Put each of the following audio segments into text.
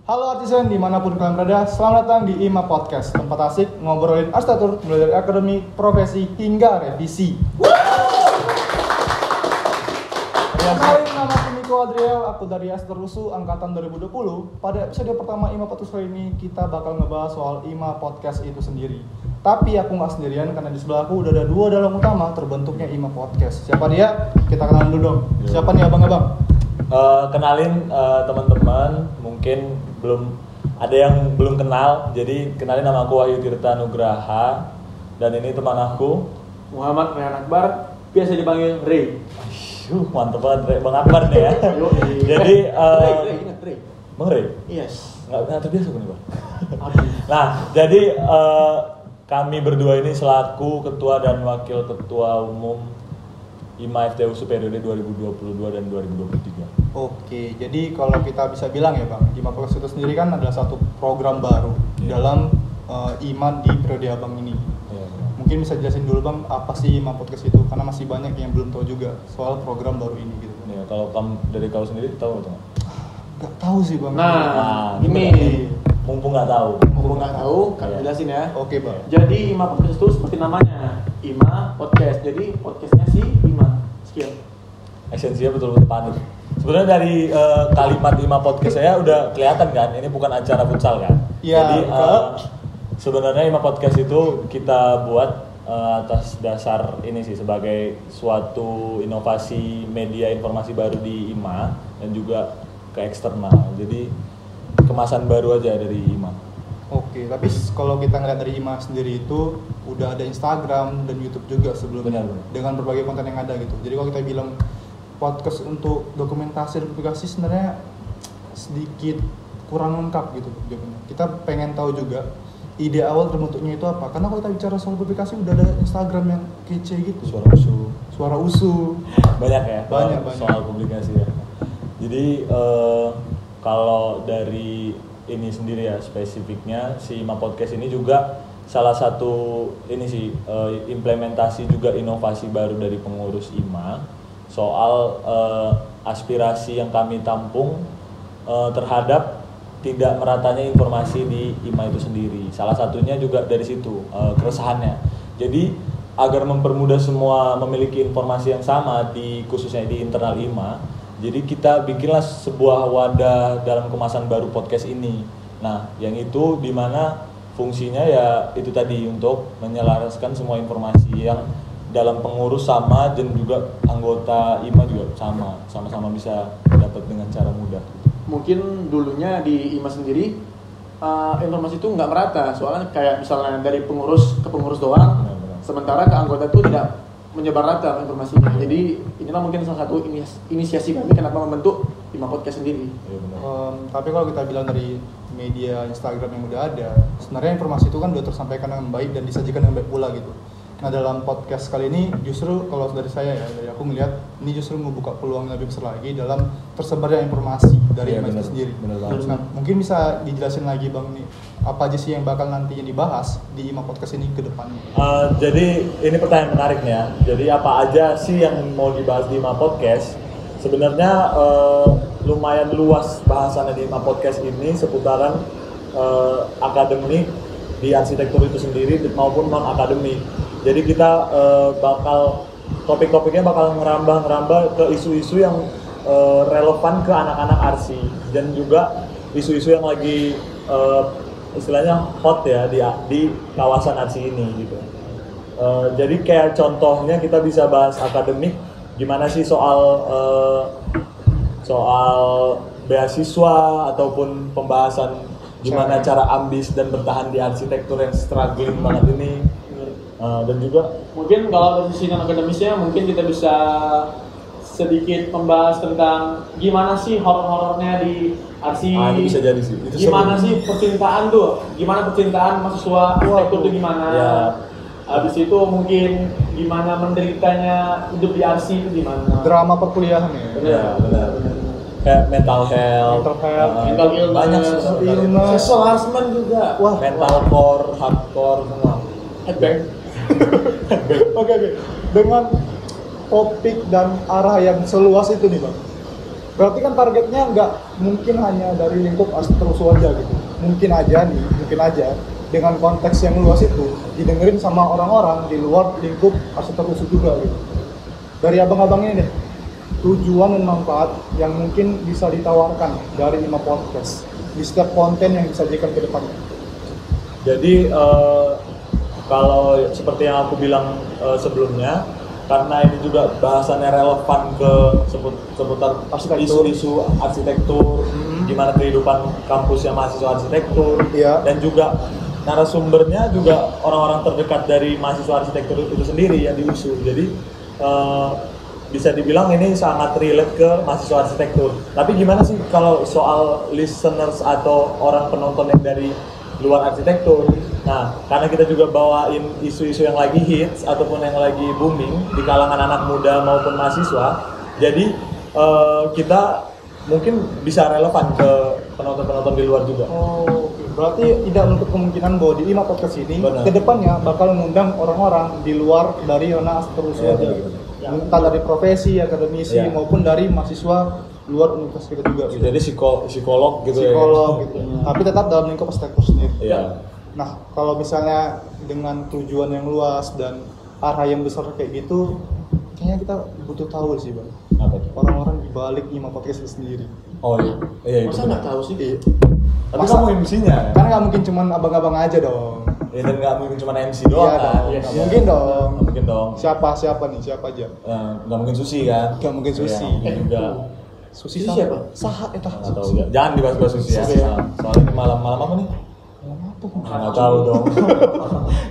Halo artisan dimanapun kalian berada, selamat datang di IMA Podcast, tempat asik ngobrolin arsitektur mulai dari akademi, profesi, hingga revisi. Kenalin, nama aku Miko Adriel, aku dari Asterusu angkatan 2020. Pada episode pertama IMA Podcast kali ini, kita bakal ngebahas soal IMA Podcast itu sendiri. Tapi aku nggak sendirian, karena di sebelahku udah ada dua dalang utama terbentuknya IMA Podcast. Siapa dia? Kita kenalan dulu dong. Siapa nih abang-abang? Kenalin teman-teman, mungkin ada yang belum kenal, jadi kenalin, nama aku Wahyu Tirta Nugraha, dan ini teman aku Muhammad Rehan Akbar, biasa dipanggil Ray. Mantep banget Ray, Bang Akbar nih ya. Jadi Ray, ingat Ray? Bang Ray? Yes. Nggak terbiasa gue nih Bang. Nah, jadi kami berdua ini selaku ketua dan wakil ketua umum IMA FTUSU periode 2022 dan 2023. Oke, jadi kalau kita bisa bilang ya Bang, IMA Podcast itu sendiri kan adalah satu program baru dalam IMA di periode abang ini. Mungkin bisa jelasin dulu Bang, apa sih IMA Podcast itu? Karena masih banyak yang belum tahu juga soal program baru ini gitu. Ya, kalau dari kau sendiri tahu atau nggak? Nggak tahu sih Bang. Nah, ini mumpung nggak tahu. Mumpung nggak tahu, kami jelasin ya. Oke Bang. Jadi IMA Podcast itu seperti namanya, IMA Podcast. Jadi podcastnya sih IMA. Sekian. Esensinya betul-betul panik. Sebenarnya dari kalimat IMA Podcast saya udah kelihatan kan, ini bukan acara futsal kan. Iya. Jadi sebenarnya IMA Podcast itu kita buat atas dasar ini sih, sebagai suatu inovasi media informasi baru di IMA dan juga ke eksternal. Jadi kemasan baru aja dari IMA. Oke, tapi kalau kita ngeliat dari IMA sendiri itu udah ada Instagram dan YouTube juga sebelumnya. Benar. Dengan berbagai konten yang ada gitu. Jadi kalau kita bilang podcast untuk dokumentasi dan publikasi sebenarnya sedikit kurang lengkap gitu jawabannya. Kita pengen tahu juga ide awal terbentuknya itu apa. Karena kalau kita bicara soal publikasi udah ada Instagram yang kece gitu. Suara usu. Banyak ya. Banyak. Soal publikasi ya. Jadi kalau dari ini sendiri ya, spesifiknya si IMA Podcast ini juga salah satu ini sih implementasi juga inovasi baru dari pengurus IMA soal aspirasi yang kami tampung terhadap tidak meratanya informasi di IMA itu sendiri. Salah satunya juga dari situ keresahannya. Jadi agar mempermudah semua memiliki informasi yang sama khususnya di internal IMA, jadi kita bikinlah sebuah wadah dalam kemasan baru podcast ini. Nah, yang itu dimana fungsinya ya itu tadi, untuk menyelaraskan semua informasi yang dalam pengurus sama dan juga anggota IMA juga sama-sama bisa dapat dengan cara mudah. Mungkin dulunya di IMA sendiri informasi itu nggak merata, soalnya kayak misalnya dari pengurus ke pengurus doang, sementara ke anggota itu tidak menyebar rata informasinya. Jadi inilah mungkin salah satu inisiasi kami kenapa membentuk IMA Podcast sendiri. Ya, benar. Tapi kalau kita bilang dari media Instagram yang udah ada, sebenarnya informasi itu kan udah tersampaikan dengan baik dan disajikan dengan baik pula gitu. Nah, dalam podcast kali ini justru kalau dari saya ya, dari aku melihat ini justru membuka peluang yang lebih besar lagi dalam tersebarnya informasi dari IMA itu sendiri. Nah, mungkin bisa dijelasin lagi Bang nih, apa aja sih yang bakal nantinya dibahas di IMA Podcast ini ke depannya? Jadi ini pertanyaan menarik nih ya. Jadi apa aja sih yang mau dibahas di IMA Podcast? Sebenarnya lumayan luas bahasannya di IMA Podcast ini seputaran akademik di arsitektur itu sendiri maupun non akademik. Jadi kita topik-topiknya bakal ngerambah ke isu-isu yang relevan ke anak-anak arsi dan juga isu-isu yang lagi istilahnya hot ya di kawasan arsi ini gitu. Jadi kayak contohnya kita bisa bahas akademik, gimana sih soal beasiswa ataupun pembahasan gimana cara ambis dan bertahan di arsitektur yang struggling banget ini. Dan juga mungkin kalau dari sisi akademisnya mungkin kita bisa sedikit membahas tentang gimana sih horor-horornya di arsi. Itu bisa jadi sih. Itu gimana sih percintaan tuh? Gimana percintaan mahasiswa arsitektur itu gimana? Ya. Habis itu mungkin gimana menderitanya hidup di arsi itu gimana? Drama perkuliahan ya. Benar. Kayak mental health, mental illness, banyak sexual harassment juga. Wah, metalcore, hardcore semua. Headbang. Oke. Dengan topik dan arah yang seluas itu nih Bang, Berarti kan targetnya nggak mungkin hanya dari lingkup Astrosu aja gitu. Mungkin aja dengan konteks yang luas itu didengerin sama orang-orang di luar lingkup Astrosu juga gitu. Dari abang-abang ini deh, tujuan dan manfaat yang mungkin bisa ditawarkan dari IMA Podcast di setiap konten yang disajikan ke depannya. Jadi kalau seperti yang aku bilang sebelumnya, karena ini juga bahasannya relevan ke seputar isu-isu arsitektur, gimana kehidupan kampusnya mahasiswa arsitektur, dan juga narasumbernya juga orang-orang terdekat dari mahasiswa arsitektur itu sendiri yang diusul. Jadi bisa dibilang ini sangat relate ke mahasiswa arsitektur. Tapi gimana sih kalau soal listeners atau orang penonton yang dari luar arsitektur? Nah, karena kita juga bawain isu-isu yang lagi hits ataupun yang lagi booming di kalangan anak muda maupun mahasiswa, jadi kita mungkin bisa relevan ke penonton-penonton di luar juga. Oh, berarti tidak menutup kemungkinan bahwa di IMA Podcast ini kedepannya bakal mengundang orang-orang di luar dari zona Astrosu aja gitu. Entah dari profesi, akademisi maupun dari mahasiswa luar universitas kita juga. Gitu. Jadi psikolog gitu gitu. Tapi tetap dalam lingkup arsitektur sendiri. Nah, kalau misalnya dengan tujuan yang luas dan arah yang besar kayak gitu, kayaknya kita butuh tahu sih, Bang. Apa itu? Orang-orang di balik IMA Podcast itu sendiri. Oh iya. Masa nggak tahu sih? Iya. Tapi kamu MC-nya. Kan nggak mungkin cuman abang-abang aja dong. Ya, dan nggak mungkin cuma MC doang kan? Nggak mungkin dong. Nggak mungkin dong. Siapa nih? Siapa aja? Nggak mungkin Susi kan? Nggak mungkin Susi. Juga. Susi siapa? Saha eta. Nggak tahu ya. Jangan dibahas-bahas Susi ya. Soalnya malam-malam apa nih? Nggak tahu dong.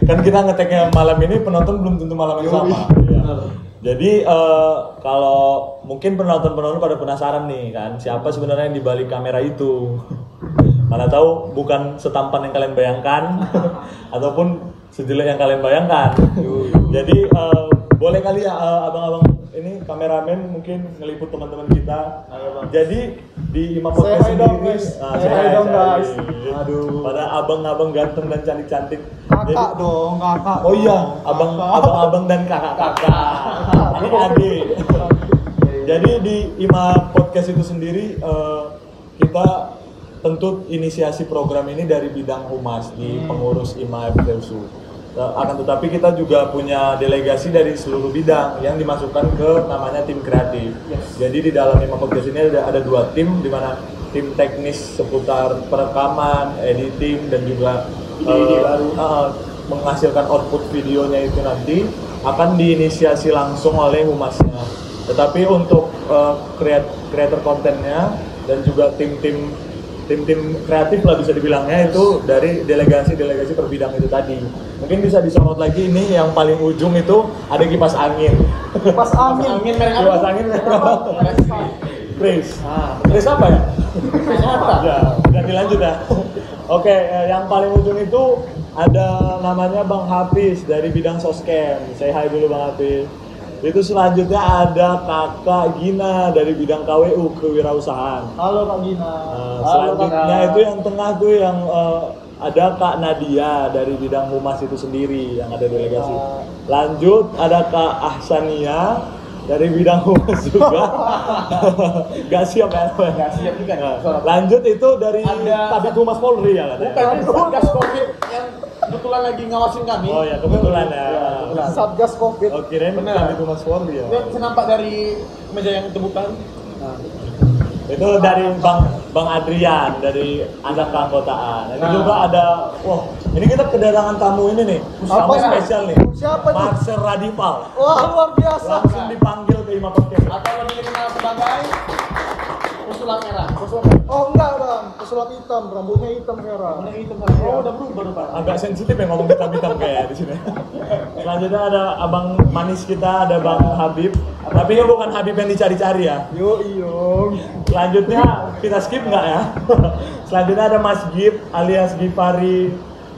Kan kita ngeteknya malam ini, penonton belum tentu malam yang sama. Jadi kalau mungkin penonton pada penasaran nih kan, siapa sebenarnya yang dibalik kamera itu? Mana tahu bukan setampan yang kalian bayangkan ataupun sejelek yang kalian bayangkan. Jadi boleh kali ya abang-abang ini kameramen mungkin ngeliput teman-teman kita. Jadi di IMA Podcast sendiri, saya dong guys. Aduh. Pada abang-abang ganteng dan cantik-cantik. Kakak dong, kakak. Oh iya, abang-abang dan kakak-kakak. Adik-adik. Jadi di IMA Podcast itu sendiri kita tentu inisiasi program ini dari bidang humas di pengurus IMA FTUSU. Akan tetapi kita juga punya delegasi dari seluruh bidang yang dimasukkan ke namanya tim kreatif. Jadi di dalam IMA Podcast ini ada 2 tim, di mana tim teknis seputar perekaman, editing dan juga menghasilkan output videonya itu nanti akan diinisiasi langsung oleh humasnya. Tetapi untuk creator kontennya dan juga tim-tim kreatif lah bisa dibilangnya itu dari delegasi per bidang itu tadi. Mungkin bisa disorot lagi, ini yang paling ujung itu ada kipas angin. Kipas angin merek apa? Kipas angin merek apa? Chris apa ya? Chris apa? Ya, udah dilanjut ya. Oke, yang paling ujung itu ada namanya Bang Hafiz dari bidang soscam. Say hi dulu Bang Hafiz. Itu selanjutnya ada Kakak Gina dari bidang KWU, kewirausahaan. Halo Kak Gina. Selanjutnya itu yang tengah tuh yang ada Kak Nadia dari bidang humas itu sendiri yang ada delegasi. Lanjut ada Kak Ahsania dari bidang humas juga. Gak siap ya? Nggak siap juga. Lanjut itu dari Kabid Humas Polri ya katanya. Bukan, Satgas Covid yang kebetulan lagi ngawasin kami. Oh ya, kebetulan ya. Satgas Covid. Oh, kirain Kabid Humas Polri ya. Saya nampak dari meja yang tebukan. Itu dari Bang Adrian dari anak keanggotaan. Ini juga ada, wah, ini kita kedatangan tamu ini nih, tamu spesial nih. Siapa nih? Marcel Radival. Wah, luar biasa. Langsung dipanggil ke IMA Podcast. Atau lebih dikenal sebagai pesulap merah. Oh enggak Bang, pesulap hitam, rambutnya hitam merah. Oh, udah berubah Pak. Agak sensitif ya ngomong hitam-hitam kayak di sini. Selanjutnya ada abang manis kita, ada Bang Habib. Tapi ini bukan Habib yang dicari-cari ya. Yo. Selanjutnya kita skip nggak ya? Selanjutnya ada Mas Gip alias Gipari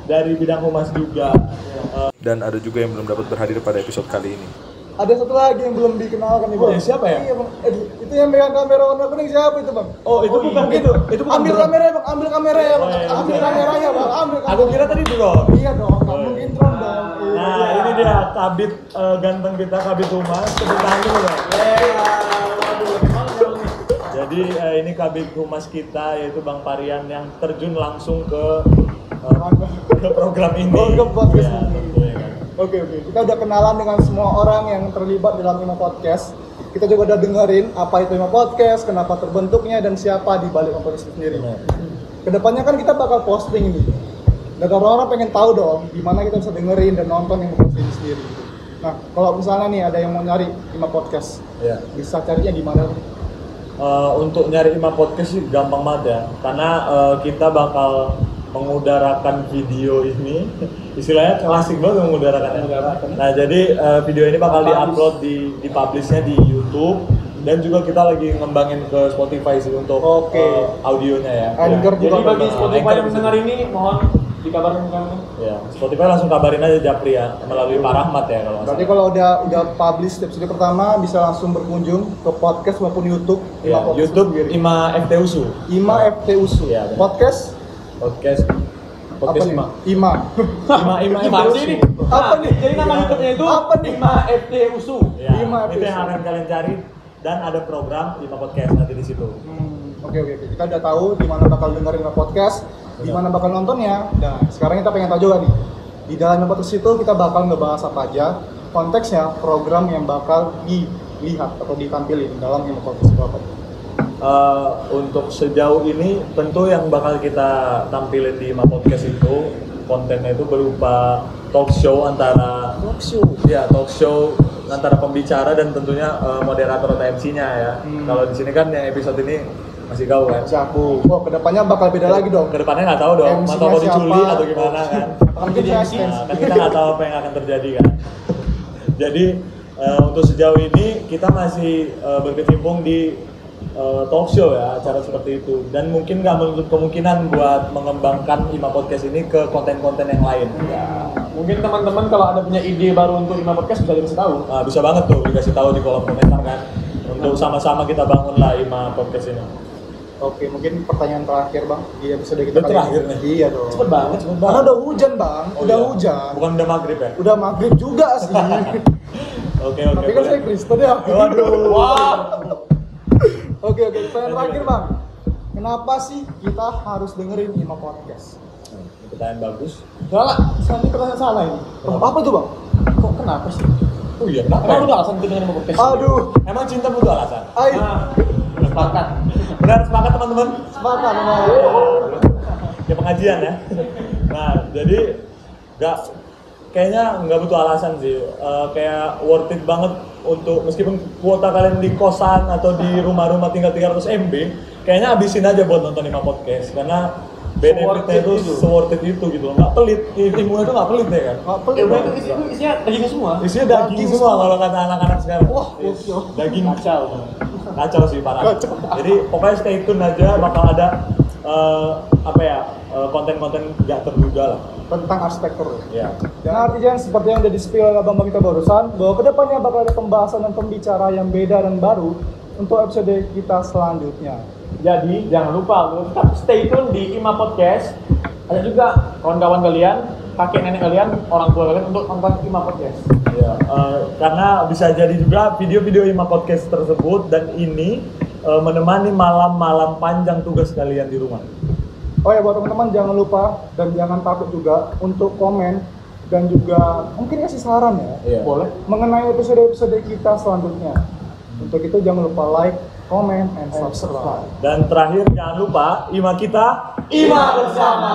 dari bidang humas juga. Dan ada juga yang belum dapat berhadir pada episode kali ini. Ada satu lagi yang belum dikenalkan nih Bang. Siapa ya? Iya Bang. Itu yang megang kamera warna kuning siapa itu Bang? Oh itu bukan gitu. Itu bukan ambil drone. kameranya Bang, ambil kameranya Bang. Oh, iya, Ambil iya. kameranya Bang, ambil kameranya. Aku kira tadi drone. Iya dong, nggak mungkin drone dong. Nah ini dia Kabid ganteng kita, Kabid Humas. Tepuk tangan dulu Bang. Jadi Jadi ini kabid humas kita yaitu Bang Parian yang terjun langsung ke program ini. Program podcast Ya, ini. tentunya kan. Oke. Kita udah kenalan dengan semua orang yang terlibat dalam IMA Podcast. Kita juga udah dengerin apa itu IMA Podcast, kenapa terbentuknya, dan siapa di balik IMA Podcast itu sendiri. Kedepannya kan kita bakal posting ini. Dan orang-orang pengen tahu dong, gimana kita bisa dengerin dan nonton IMA Podcast ini sendiri. Nah, kalau misalnya nih ada yang mau nyari IMA Podcast, Ya. bisa carinya di mana? Untuk nyari IMA Podcast sih gampang banget ya, karena kita bakal mengudarakan video ini, istilahnya klasik banget mengudarakannya. Nah jadi video ini bakal diupload di publishnya di YouTube, dan juga kita lagi ngembangin ke Spotify sih untuk audionya ya. Anchor Jadi juga bagi bakal. Spotify Anchor yang bisa. mendengar ini, mohon dikabarin kan. Ya, Spotify langsung kabarin aja Japri ya, melalui Pak Rahmat ya kalau nggak Berarti salah. kalau udah publish episode pertama, bisa langsung berkunjung ke podcast maupun YouTube. Ya, Podcast YouTube sendiri. IMA FTUSU. IMA FTUSU. Iya, benar. Podcast Podcast apa nih? IMA. IMA. IMA Apaan FTUSU. sih ini? Apa nih? Jadi nama YouTube-nya itu Apa nih? IMA FT USU. Ya, IMA itu yang FTUSU. akan kalian cari, dan ada program IMA Podcast nanti di situ. Oke. Kita udah tahu di mana bakal dengerin podcast, di mana bakal nontonnya. Nah, sekarang kita pengen tahu juga nih. Di dalam podcast itu kita bakal ngebahas apa aja, konteksnya, program yang bakal dilihat atau ditampilin dalam podcast itu apa. Untuk sejauh ini tentu yang bakal kita tampilin di IMA Podcast itu kontennya itu berupa talk show antara talk show antara pembicara dan tentunya moderator atau MC-nya ya. Kalau di sini kan yang episode ini masih gaul kan. Siapu. Oh, kedepannya bakal beda lagi dong. Kedepannya nggak tahu dong, MC-nya atau mau diculik siapa? atau gimana kan. Akan jadi MC. Nah, kan kita nggak tahu apa yang akan terjadi kan. Jadi untuk sejauh ini kita masih berkecimpung di talk show ya, acara seperti itu, dan mungkin nggak menutup kemungkinan buat mengembangkan IMA Podcast ini ke konten-konten yang lain. Ya, mungkin teman-teman kalau ada punya ide baru untuk IMA Podcast bisa dikasih tahu. Nah, bisa banget tuh dikasih tahu di kolom komentar kan, untuk sama-sama kita bangun lah IMA Podcast ini. Oke, mungkin pertanyaan terakhir Bang di episode kita Udah kali terakhir ini. nih? Iya dong. Cepet banget. Karena udah hujan Bang, Oh, udah iya. hujan. Bukan udah maghrib ya? Udah maghrib juga sih. Oke. Tapi kan saya Kristen ya. Waduh. Wah. Oke, pertanyaan terakhir Bang. Kenapa sih kita harus dengerin IMA Podcast? Pertanyaan bagus. Salah, ini pertanyaan salah ini. Oh, apa tuh Bang? Kok kenapa sih? Oh iya, kenapa? Emang udah alasan kita dengan IMA Podcast? Aduh, Emang cinta butuh alasan? ayo. Nah, sepakat. Benar, sepakat teman-teman? Sepakat Bang. Ya pengajian ya. Nah, jadi kayaknya nggak butuh alasan sih. Kayak worth it banget untuk meskipun kuota kalian di kosan atau di rumah-rumah tinggal 300 MB, kayaknya habisin aja buat nonton IMA Podcast karena benefitnya itu se-worth it itu gitu. Nggak pelit, ilmunya itu nggak pelit ya kan. Nggak pelit Ya, Bang. itu isinya dagingnya semua. Isinya daging semua kalau kata anak-anak sekarang. Wah, Yes, gokil. daging Kacau. sih parah. Kacau. Jadi pokoknya stay tune aja, bakal ada konten-konten nggak terduga lah. Tentang arsitektur. Ya. Dan artinya seperti yang udah di-spill oleh Bang kita barusan, bahwa kedepannya bakal ada pembahasan dan pembicara yang beda dan baru untuk episode kita selanjutnya. Jadi jangan lupa untuk tetap stay tune di IMA Podcast. Ada juga kawan-kawan kalian, kakek nenek kalian, orang tua kalian untuk nonton IMA Podcast. Ya, karena bisa jadi juga video-video IMA Podcast tersebut dan ini menemani malam-malam panjang tugas kalian di rumah. Oh ya, buat teman-teman jangan lupa dan jangan takut juga untuk komen dan juga mungkin kasih saran ya, Iya. Boleh. mengenai episode-episode kita selanjutnya. Untuk itu jangan lupa like, comment, and subscribe. Dan terakhir jangan lupa IMA kita IMA bersama.